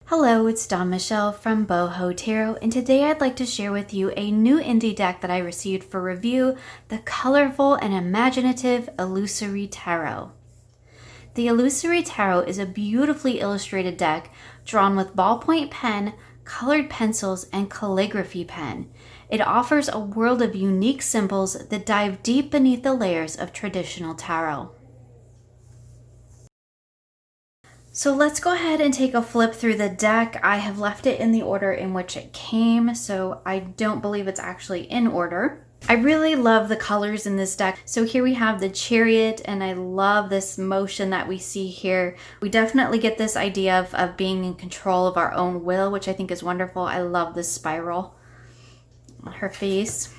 Hello, it's Dawn Michelle from Boho Tarot, and today I'd like to share with you a new indie deck that I received for review, the colorful and imaginative Illusori Tarot. The Illusori Tarot is a beautifully illustrated deck drawn with ballpoint pen, colored pencils, and calligraphy pen. It offers a world of unique symbols that dive deep beneath the layers of traditional tarot. So let's go ahead and take a flip through the deck. I have left it in the order in which it came, so I don't believe it's actually in order. I really love the colors in this deck. So here we have the Chariot, and I love this motion that we see here. We definitely get this idea of being in control of our own will, which I think is wonderful. I love this spiral on her face.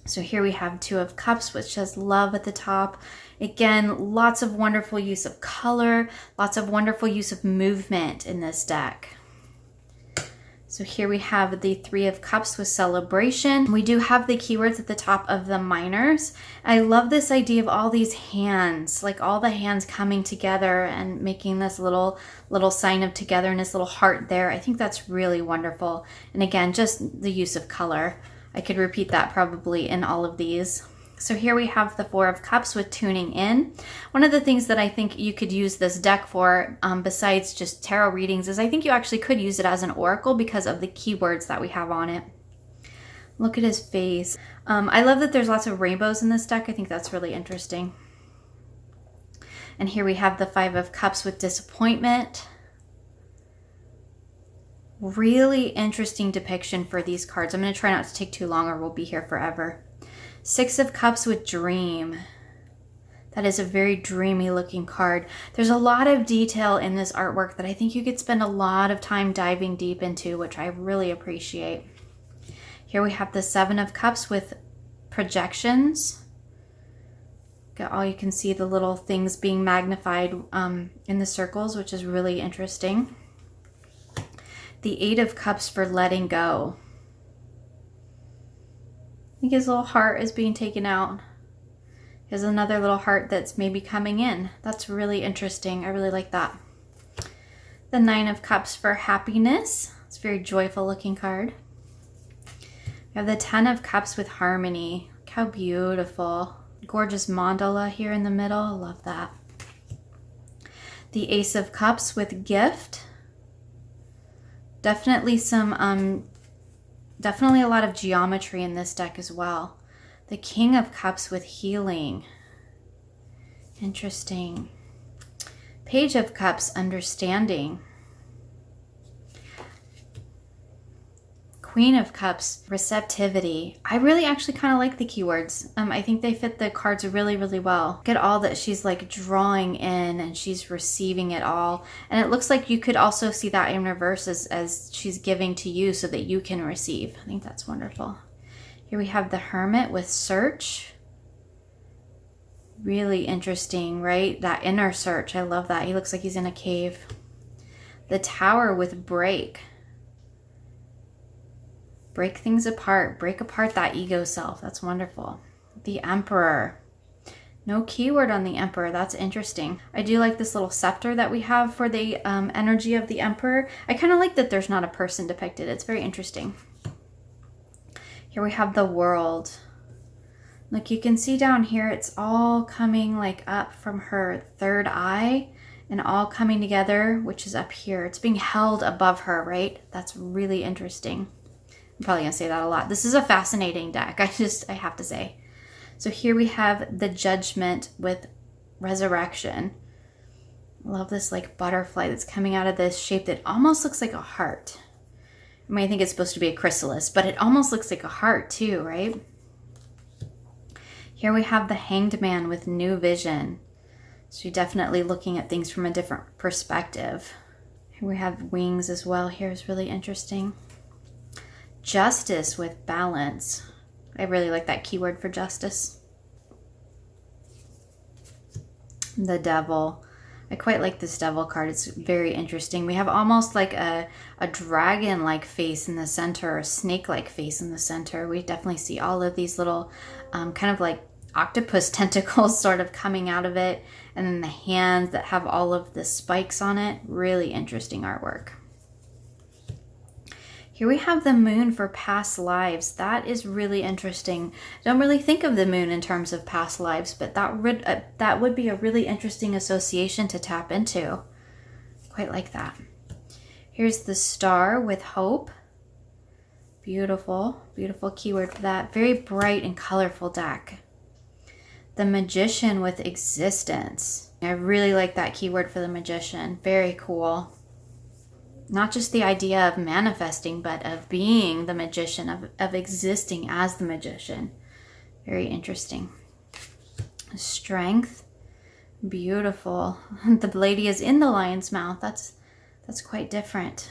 So here we have Two of Cups, which says love at the top. Again, lots of wonderful use of color, lots of wonderful use of movement in this deck. So here we have the Three of Cups with celebration. We do have the keywords at the top of the minors. I love this idea of all these hands, like all the hands coming together and making this little sign of togetherness, little heart there. I think that's really wonderful. And again, just the use of color. I could repeat that probably in all of these. So here we have the Four of Cups with tuning in. One of the things that I think you could use this deck for, besides just tarot readings, is I think you actually could use it as an oracle because of the keywords that we have on it. Look at his face. I love that there's lots of rainbows in this deck. I think that's really interesting. And here we have the Five of Cups with disappointment. Really interesting depiction for these cards. I'm going to try not to take too long or we'll be here forever. Six of Cups with dream. That is a very dreamy looking card. There's a lot of detail in this artwork that I think you could spend a lot of time diving deep into, which I really appreciate. Here we have the Seven of Cups with projections. You can see the little things being magnified in the circles, which is really interesting. The Eight of Cups for letting go. I think his little heart is being taken out. There's another little heart that's maybe coming in. That's really interesting. I really like that. The Nine of Cups for happiness. It's a very joyful looking card. We have the Ten of Cups with harmony. Look how beautiful. Gorgeous mandala here in the middle. I love that. The Ace of Cups with gift. Definitely definitely a lot of geometry in this deck as well. The King of Cups with healing. Interesting. Page of Cups, understanding. Queen of Cups, receptivity. I really actually kind of like the keywords. I think they fit the cards really, really well. Get all that she's like drawing in and she's receiving it all. And it looks like you could also see that in reverse as she's giving to you so that you can receive. I think that's wonderful. Here we have the Hermit with search. Really interesting, right? That inner search. I love that. He looks like he's in a cave. The Tower with break. Break things apart. Break apart that ego self. That's wonderful. The Emperor. No keyword on the Emperor. That's interesting. I do like this little scepter that we have for the energy of the Emperor. I kind of like that there's not a person depicted. It's very interesting. Here we have the World. Look, you can see down here, it's all coming like up from her third eye and all coming together, which is up here. It's being held above her, right? That's really interesting. I'm probably gonna say that a lot. This is a fascinating deck. I have to say. So here we have the Judgment with resurrection. I love this like butterfly that's coming out of this shape that almost looks like a heart. I mean, I think it's supposed to be a chrysalis, but it almost looks like a heart too, right? Here we have the Hanged Man with new vision. So you're definitely looking at things from a different perspective. Here we have wings as well. Here's really interesting. Justice with balance. I really like that keyword for justice. The Devil. I quite like this Devil card. It's very interesting. We have almost like a dragon-like face in the center, or a snake-like face in the center. We definitely see all of these little kind of like octopus tentacles sort of coming out of it. And then the hands that have all of the spikes on it. Really interesting artwork. Here we have the moon for past lives. That is really interesting. Don't really think of the moon in terms of past lives, but that would be a really interesting association to tap into. Quite like that. Here's the star with hope. Beautiful, beautiful keyword for that. Very bright and colorful deck. The magician with existence. I really like that keyword for the magician. Very cool. Not just the idea of manifesting, but of being the magician, of existing as the magician. Very interesting. Strength. Beautiful. The lady is in the lion's mouth. That's quite different.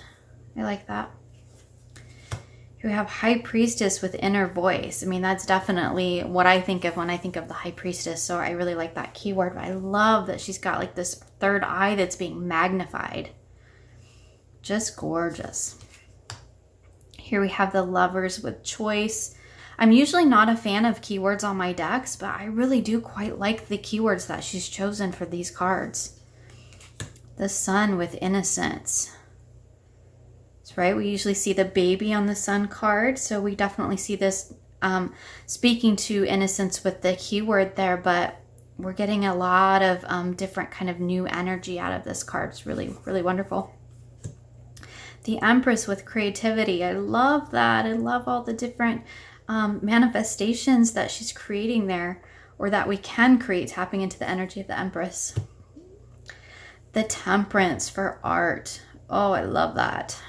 I like that. Here we have High Priestess with inner voice. I mean, that's definitely what I think of when I think of the High Priestess. So I really like that keyword. But I love that she's got like this third eye that's being magnified. Just gorgeous. Here we have the Lovers with choice. I'm usually not a fan of keywords on my decks, but I really do quite like the keywords that she's chosen for these cards. The Sun with innocence. That's right. We usually see the baby on the Sun card. So we definitely see this speaking to innocence with the keyword there, but we're getting a lot of different kind of new energy out of this card. It's really, really wonderful. The Empress with creativity. I love that. I love all the different manifestations that she's creating there, or that we can create, tapping into the energy of the Empress. The Temperance for art. Oh, I love that.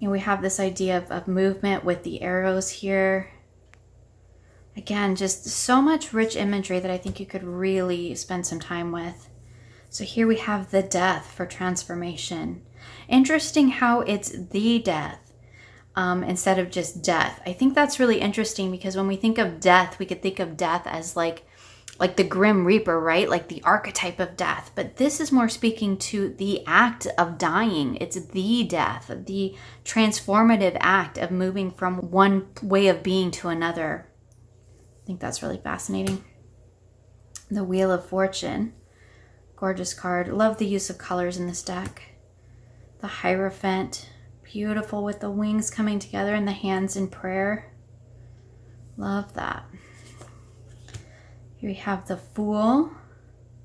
And we have this idea of movement with the arrows here. Again, just so much rich imagery that I think you could really spend some time with. So here we have the Death for transformation. Interesting how it's the death instead of just death. I think that's really interesting because when we think of death, we could think of death as like the Grim Reaper, right? Like the archetype of death. But this is more speaking to the act of dying. It's the death, the transformative act of moving from one way of being to another. I think that's really fascinating. The Wheel of Fortune. Gorgeous card. Love the use of colors in this deck. The Hierophant. Beautiful with the wings coming together and the hands in prayer. Love that. Here we have the Fool.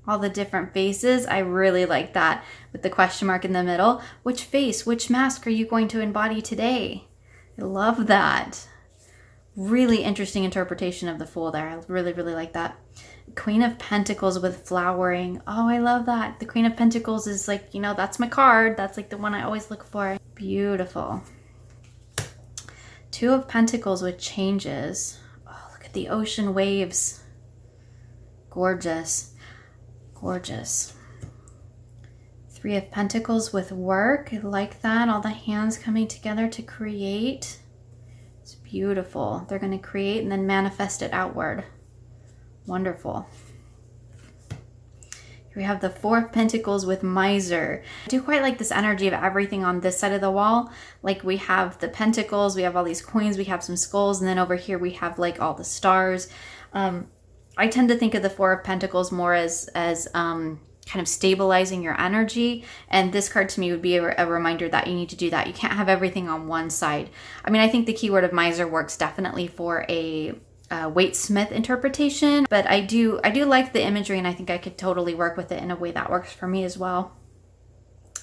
All the different faces. I really like that with the question mark in the middle. Which face, which mask are you going to embody today? I love that. Really interesting interpretation of the Fool there. I really, really like that. Queen of Pentacles with flowering. Oh, I love that. The Queen of Pentacles is like, you know, that's my card. That's like the one I always look for. Beautiful. Two of Pentacles with changes. Oh, look at the ocean waves. Gorgeous. Gorgeous. Three of Pentacles with work. I like that. All the hands coming together to create. It's beautiful. They're going to create and then manifest it outward. Wonderful. Here we have the Four of Pentacles with Miser. I do quite like this energy of everything on this side of the wall. Like we have the Pentacles, we have all these coins, we have some skulls, and then over here we have like all the stars. I tend to think of the Four of Pentacles more as kind of stabilizing your energy. And this card to me would be a reminder that you need to do that. You can't have everything on one side. I mean, I think the keyword of Miser works definitely for a Waite Smith interpretation, but I do like the imagery, and I think I could totally work with it in a way that works for me as well.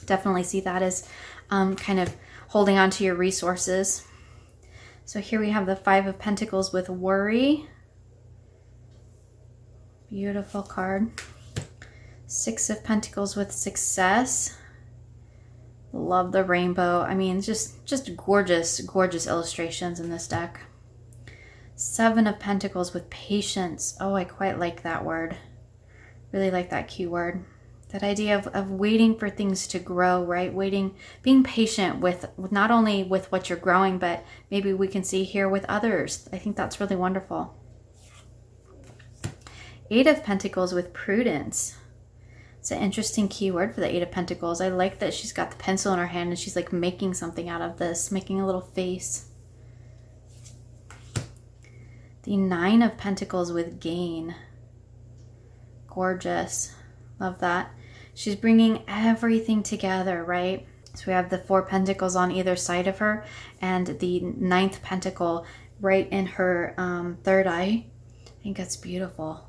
Definitely see that as kind of holding on to your resources. So here we have the Five of Pentacles with worry. Beautiful card. Six of Pentacles with success. Love the rainbow. I mean, just gorgeous, gorgeous illustrations in this deck. Seven of Pentacles with patience. Oh, I quite like that word. Really like that keyword. That idea of waiting for things to grow, right? Waiting, being patient with not only with what you're growing, but maybe we can see here with others. I think that's really wonderful. Eight of Pentacles with prudence. It's an interesting keyword for the Eight of Pentacles. I like that she's got the pencil in her hand and she's like making something out of this, making a little face. The Nine of Pentacles with gain. Gorgeous. Love that. She's bringing everything together, right? So we have the 4 pentacles on either side of her and the 9th pentacle right in her third eye. I think that's beautiful.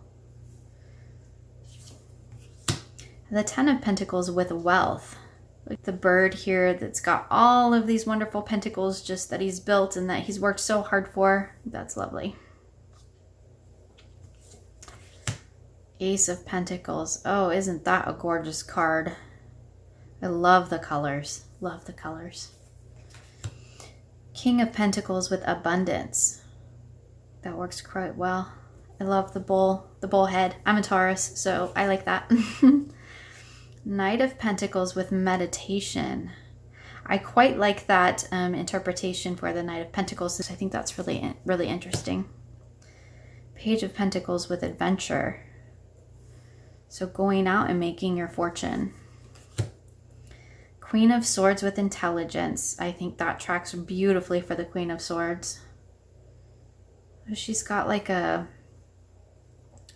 The 10 of Pentacles with wealth. Like the bird here that's got all of these wonderful pentacles just that he's built and that he's worked so hard for. That's lovely. Ace of Pentacles. Oh, isn't that a gorgeous card? I love the colors. Love the colors. King of Pentacles with abundance. That works quite well. I love the bull head. I'm a Taurus, so I like that. Knight of Pentacles with meditation. I quite like that interpretation for the Knight of Pentacles. I think that's really, really interesting. Page of Pentacles with adventure. So going out and making your fortune. Queen of Swords with intelligence. I think that tracks beautifully for the Queen of Swords. She's got like a,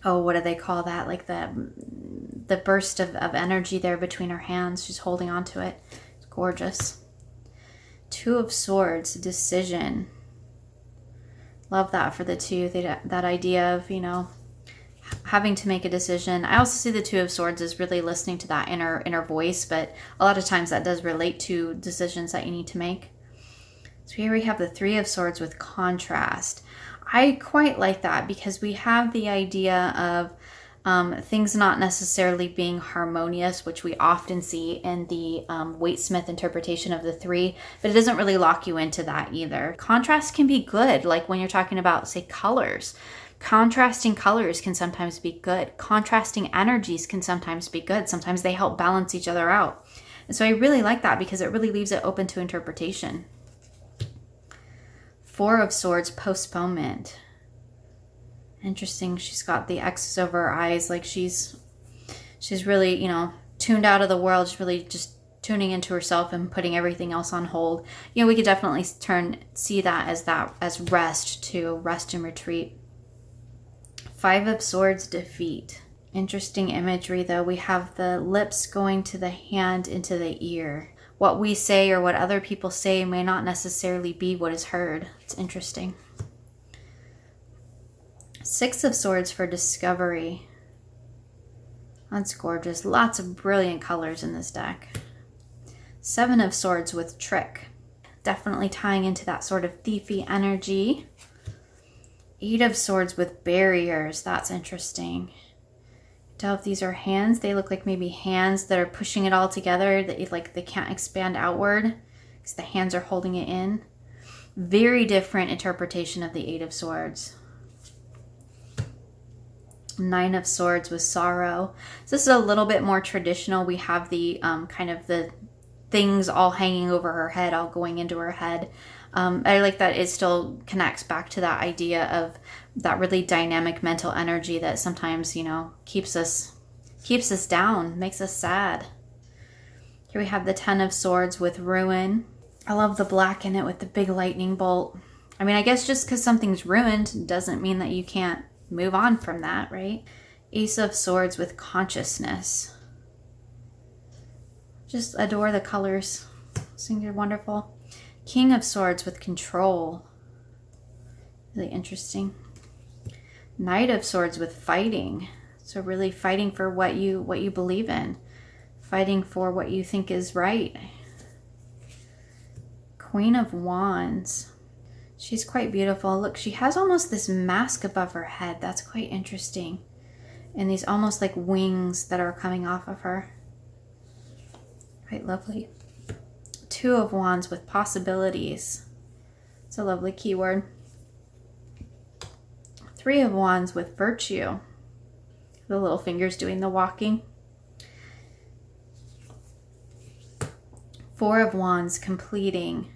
oh, what do they call that? Like the burst of energy there between her hands. She's holding on to it. It's gorgeous. 2 of Swords, decision. Love that for the 2. That idea of, you know, having to make a decision. I also see the 2 of Swords as really listening to that inner voice, but a lot of times that does relate to decisions that you need to make. So here we have the 3 of Swords with contrast. I quite like that because we have the idea of things not necessarily being harmonious, which we often see in the Waite-Smith interpretation of the 3, but it doesn't really lock you into that either. Contrast can be good, like when you're talking about, say, colors. Contrasting colors can sometimes be good. Contrasting energies can sometimes be good. Sometimes they help balance each other out. And so I really like that because it really leaves it open to interpretation. 4 of Swords, postponement. Interesting. She's got the X's over her eyes, like she's really, you know, tuned out of the world. She's really just tuning into herself and putting everything else on hold. You know, we could definitely see that as rest, to rest and retreat. 5 of Swords, defeat. Interesting imagery though. We have the lips going to the hand into the ear. What we say or what other people say may not necessarily be what is heard. It's interesting. 6 of Swords for discovery. That's gorgeous. Lots of brilliant colors in this deck. 7 of Swords with trick. Definitely tying into that sort of thiefy energy. 8 of Swords with barriers. That's interesting. Tell if these are hands. They look like maybe hands that are pushing it all together, that like they can't expand outward because the hands are holding it in. Very different interpretation of the 8 of Swords. 9 of Swords with sorrow. So this is a little bit more traditional. We have the kind of the things all hanging over her head, all going into her head. I like that it still connects back to that idea of that really dynamic mental energy that sometimes, you know, keeps us down, makes us sad. Here we have the 10 of Swords with ruin. I love the black in it with the big lightning bolt. I mean, I guess just because something's ruined doesn't mean that you can't move on from that, right? Ace of Swords with consciousness. Just adore the colors. I think they're wonderful. King of Swords with control. Really interesting. Knight of Swords with fighting. So really fighting for what you believe in. Fighting for what you think is right. Queen of Wands. She's quite beautiful. Look, she has almost this mask above her head. That's quite interesting. And these almost like wings that are coming off of her. Quite lovely. 2 of Wands with possibilities. It's a lovely keyword. 3 of Wands with virtue. The little fingers doing the walking. 4 of Wands completing.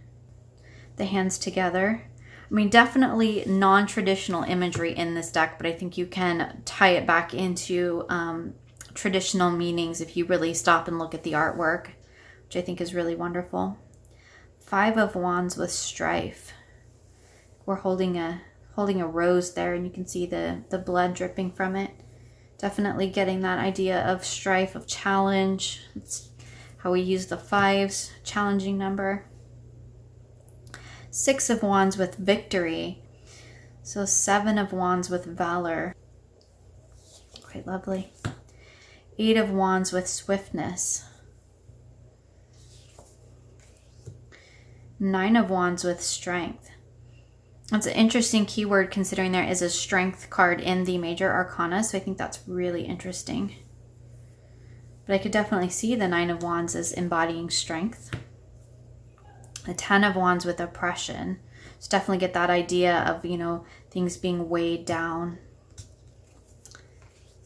The hands together. I mean, definitely non-traditional imagery in this deck, but I think you can tie it back into traditional meanings if you really stop and look at the artwork, which I think is really wonderful. 5 of Wands with strife. We're holding a rose there, and you can see the blood dripping from it. Definitely getting that idea of strife, of challenge. It's how we use the 5s, challenging number. 6 of Wands with victory. So 7 of Wands with valor. Quite lovely. 8 of Wands with swiftness. 9 of Wands with strength. That's an interesting keyword considering there is a strength card in the major arcana, so I think that's really interesting. But I could definitely see the 9 of Wands as embodying strength. The 10 of Wands with oppression. So definitely get that idea of, you know, things being weighed down.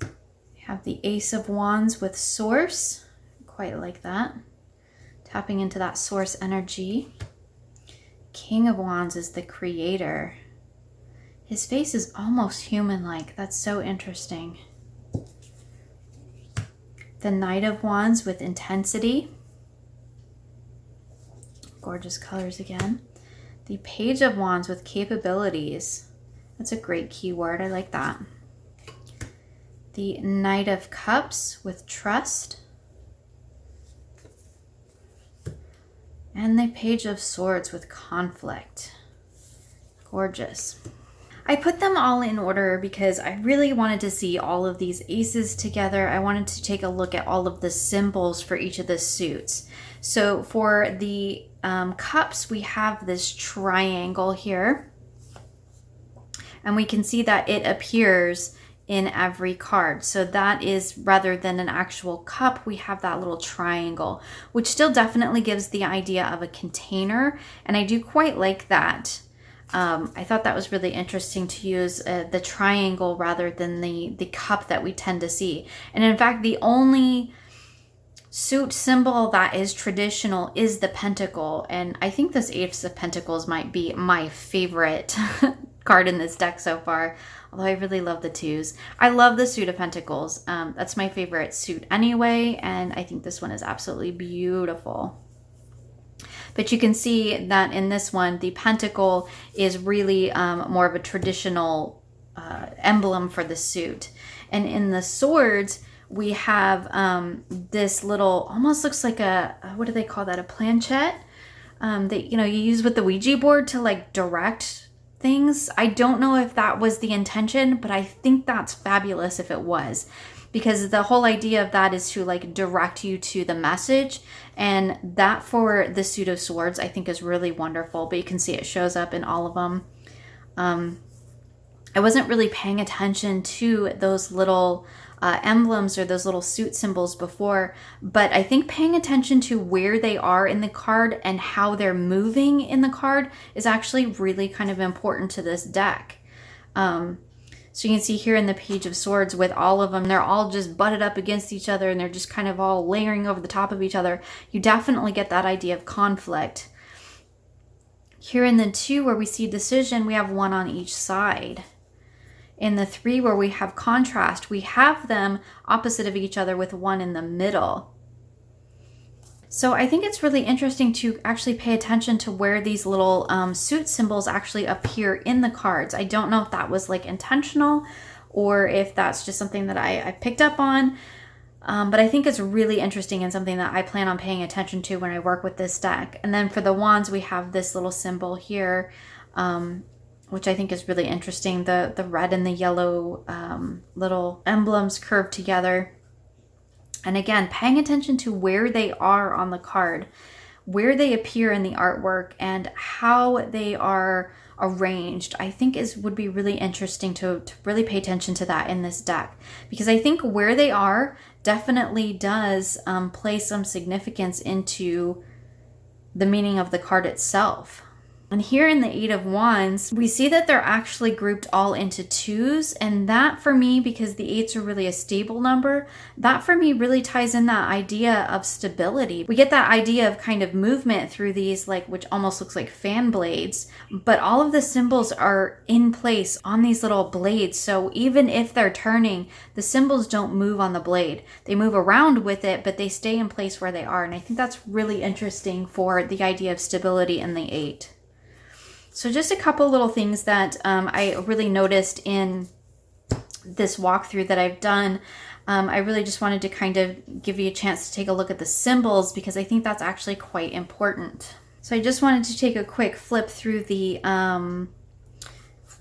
You have the Ace of Wands with source. Quite like that. Tapping into that source energy. King of Wands is the creator. His face is almost human-like. That's so interesting. The Knight of Wands with intensity. Gorgeous colors again. The Page of Wands with capabilities. That's a great keyword. I like that. The Knight of Cups with trust. And the Page of Swords with conflict. Gorgeous. I put them all in order because I really wanted to see all of these aces together. I wanted to take a look at all of the symbols for each of the suits. So for the cups, we have this triangle here. And we can see that it appears in every card. So that is, rather than an actual cup, we have that little triangle, which still definitely gives the idea of a container. And I do quite like that. I thought that was really interesting to use the triangle rather than the cup that we tend to see. And in fact, the only suit symbol that is traditional is the pentacle. And I think this Ace of Pentacles might be my favorite card in this deck so far. Although I really love the 2s. I love the suit of Pentacles. That's my favorite suit anyway. And I think this one is absolutely beautiful. But you can see that in this one, the pentacle is really more of a traditional emblem for the suit. And in the swords, we have this little, almost looks like a, what do they call that? A planchette that, you know, you use with the Ouija board to like direct things. I don't know if that was the intention, but I think that's fabulous if it was. Because the whole idea of that is to like direct you to the message. And that for the suit of swords, I think is really wonderful. But you can see it shows up in all of them. I wasn't really paying attention to those little emblems or those little suit symbols before. But I think paying attention to where they are in the card and how they're moving in the card is actually really kind of important to this deck. So you can see here in the Page of Swords with all of them, they're all just butted up against each other and they're just kind of all layering over the top of each other. You definitely get that idea of conflict. Here in the 2 where we see decision, we have 1 on each side. In the 3 where we have contrast, we have them opposite of each other with 1 in the middle. So I think it's really interesting to actually pay attention to where these little suit symbols actually appear in the cards. I don't know if that was like intentional or if that's just something that I picked up on. But I think it's really interesting and something that I plan on paying attention to when I work with this deck. And then for the wands, we have this little symbol here, which I think is really interesting. The red and the yellow little emblems curved together. And again, paying attention to where they are on the card, where they appear in the artwork, and how they are arranged, I think would be really interesting to really pay attention to that in this deck. Because I think where they are definitely does play some significance into the meaning of the card itself. And here in the 8 of Wands, we see that they're actually grouped all into 2s. And that for me, because the 8s are really a stable number, that for me really ties in that idea of stability. We get that idea of kind of movement through these, like, which almost looks like fan blades, but all of the symbols are in place on these little blades. So even if they're turning, the symbols don't move on the blade. They move around with it, but they stay in place where they are. And I think that's really interesting for the idea of stability in the 8. So just a couple little things that I really noticed in this walkthrough that I've done. I really just wanted to kind of give you a chance to take a look at the symbols because I think that's actually quite important. So I just wanted to take a quick flip through the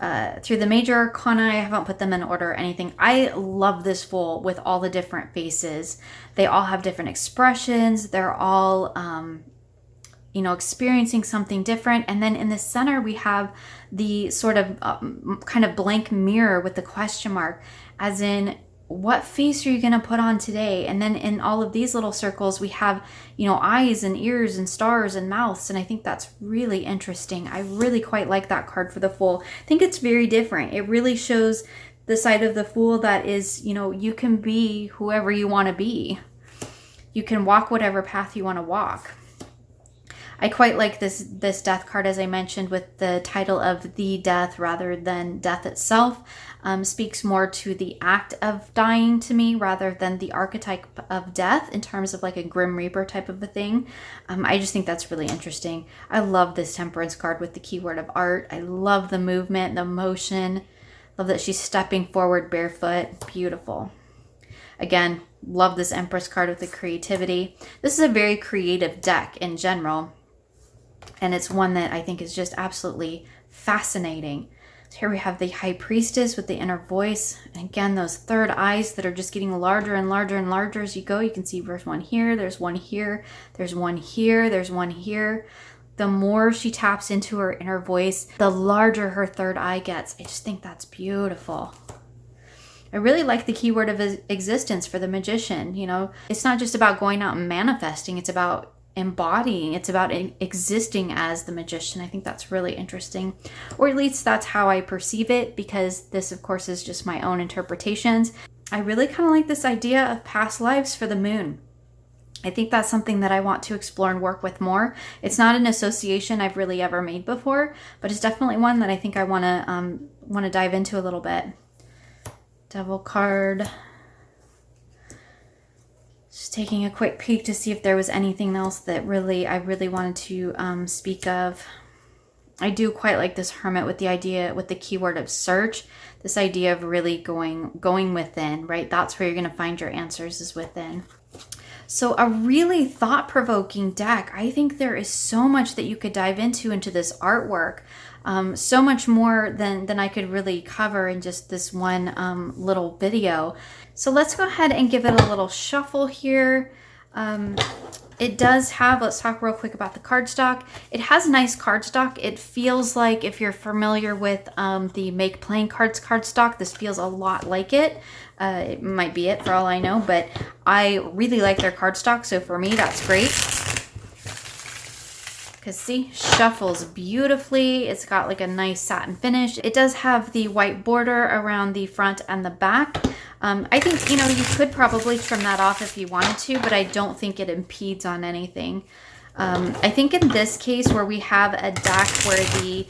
major arcana. I haven't put them in order or anything. I love this Fool with all the different faces. They all have different expressions. They're all, experiencing something different. And then in the center, we have the sort of kind of blank mirror with the question mark, as in, what face are you going to put on today? And then in all of these little circles, we have, eyes and ears and stars and mouths. And I think that's really interesting. I really quite like that card for the Fool. I think it's very different. It really shows the side of the Fool that is, you can be whoever you want to be. You can walk whatever path you want to walk. I quite like this death card, as I mentioned, with the title of The Death rather than death itself. Speaks more to the act of dying to me rather than the archetype of death in terms of like a Grim Reaper type of a thing. I just think that's really interesting. I love this Temperance card with the keyword of art. I love the movement, the motion. Love that she's stepping forward barefoot. Beautiful. Again, love this Empress card with the creativity. This is a very creative deck in general. And it's one that I think is just absolutely fascinating. So here we have the High Priestess with the inner voice. And again, those third eyes that are just getting larger and larger and larger as you go. You can see there's one here, there's one here, there's one here, there's one here. The more she taps into her inner voice, the larger her third eye gets. I just think that's beautiful. I really like the keyword of existence for the Magician. It's not just about going out and manifesting. It's about embodying. It's about existing as the Magician. I think that's really interesting, or at least that's how I perceive it, because this of course is just my own interpretations. I really kind of like this idea of past lives for the Moon. I think that's something that I want to explore and work with more. It's not an association I've really ever made before, but it's definitely one that I think I want to dive into a little bit. Devil card. Just taking a quick peek to see if there was anything else that I really wanted to speak of. I do quite like this Hermit with the keyword of search. This idea of really going within, right? That's where you're going to find your answers, is within. So a really thought-provoking deck. I think there is so much that you could dive into this artwork. So much more than I could really cover in just this one little video. So let's go ahead and give it a little shuffle here. It does have, let's talk real quick about the cardstock. It has nice cardstock. It feels like, if you're familiar with the Make Playing Cards cardstock, this feels a lot like it. It might be it for all I know, but I really like their cardstock. So for me, that's great. Because see, shuffles beautifully. It's got like a nice satin finish. It does have the white border around the front and the back. I think, you could probably trim that off if you wanted to, but I don't think it impedes on anything. I think in this case, where we have a deck where the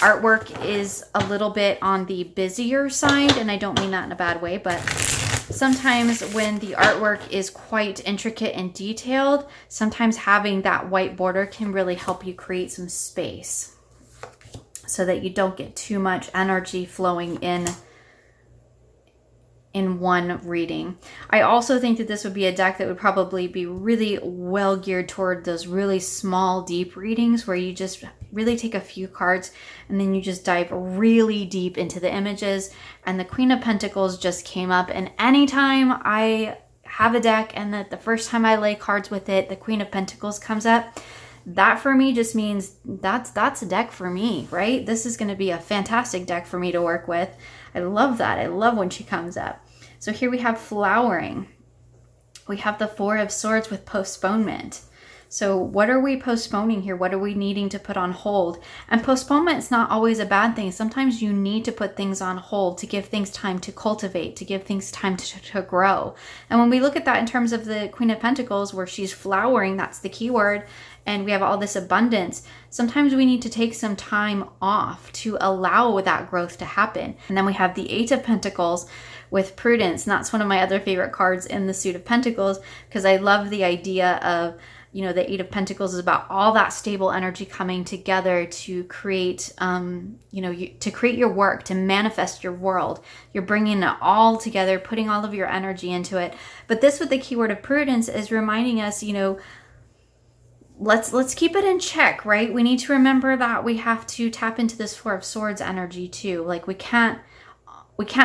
artwork is a little bit on the busier side, and I don't mean that in a bad way, but sometimes when the artwork is quite intricate and detailed, sometimes having that white border can really help you create some space so that you don't get too much energy flowing in one reading. I also think that this would be a deck that would probably be really well geared toward those really small, deep readings where you just really take a few cards and then you just dive really deep into the images. And the Queen of Pentacles just came up, and anytime I have a deck and that the first time I lay cards with it, the Queen of Pentacles comes up, that for me just means that's a deck for me, right? This is going to be a fantastic deck for me to work with. I love that. I love when she comes up. So here we have flowering. We have the Four of Swords with postponement. So what are we postponing here? What are we needing to put on hold? And postponement is not always a bad thing. Sometimes you need to put things on hold to give things time to cultivate, to give things time to grow. And when we look at that in terms of the Queen of Pentacles, where she's flowering, that's the key word, and we have all this abundance, sometimes we need to take some time off to allow that growth to happen. And then we have the Eight of Pentacles with prudence, and that's one of my other favorite cards in the suit of Pentacles, because I love the idea of You know, the Eight of Pentacles is about all that stable energy coming together to create, you know, to create your work, to manifest your world. You're bringing it all together, putting all of your energy into it. But this with the keyword of prudence is reminding us, you know, let's keep it in check, right? We need to remember that we have to tap into this Four of Swords energy too. Like we can't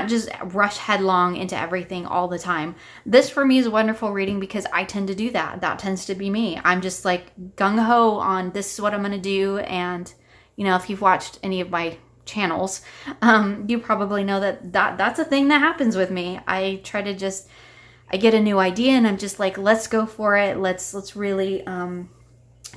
just rush headlong into everything all the time. This for me is a wonderful reading because I tend to do that. That tends to be me. I'm just like gung-ho on this is what I'm going to do. And, you know, if you've watched any of my channels, you probably know that's a thing that happens with me. I try to just, I get a new idea and I'm just like, let's go for it. Let's really,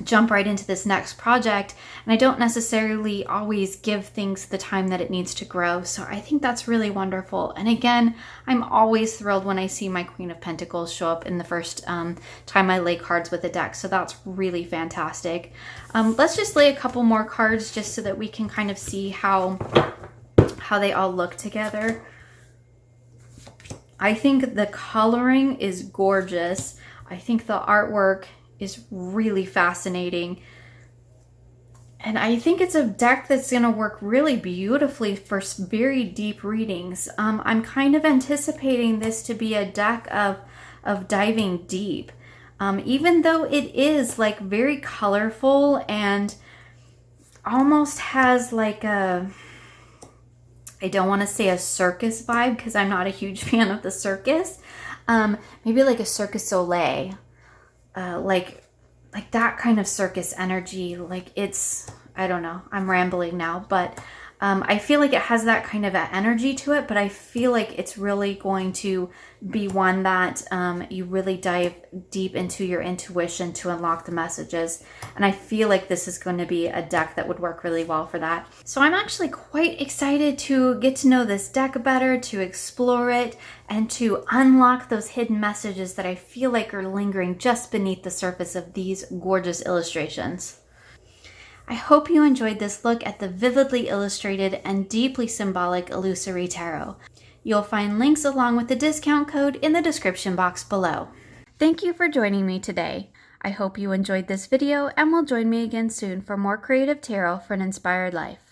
jump right into this next project. And I don't necessarily always give things the time that it needs to grow. So I think that's really wonderful. And again, I'm always thrilled when I see my Queen of Pentacles show up in the first time I lay cards with the deck. So that's really fantastic. Let's just lay a couple more cards just so that we can kind of see how they all look together. I think the coloring is gorgeous. I think the artwork is really fascinating. And I think it's a deck that's going to work really beautifully for very deep readings. I'm kind of anticipating this to be a deck of diving deep. Even though it is like very colorful and almost has like a, I don't want to say a circus vibe because I'm not a huge fan of the circus. Maybe like a Circus Soleil. Like that kind of circus energy. Like it's, I don't know, I'm rambling now, but I feel like it has that kind of energy to it, but I feel like it's really going to be one that you really dive deep into your intuition to unlock the messages. And I feel like this is going to be a deck that would work really well for that. So I'm actually quite excited to get to know this deck better, to explore it, and to unlock those hidden messages that I feel like are lingering just beneath the surface of these gorgeous illustrations. I hope you enjoyed this look at the vividly illustrated and deeply symbolic Illusori Tarot. You'll find links along with the discount code in the description box below. Thank you for joining me today. I hope you enjoyed this video and will join me again soon for more creative tarot for an inspired life.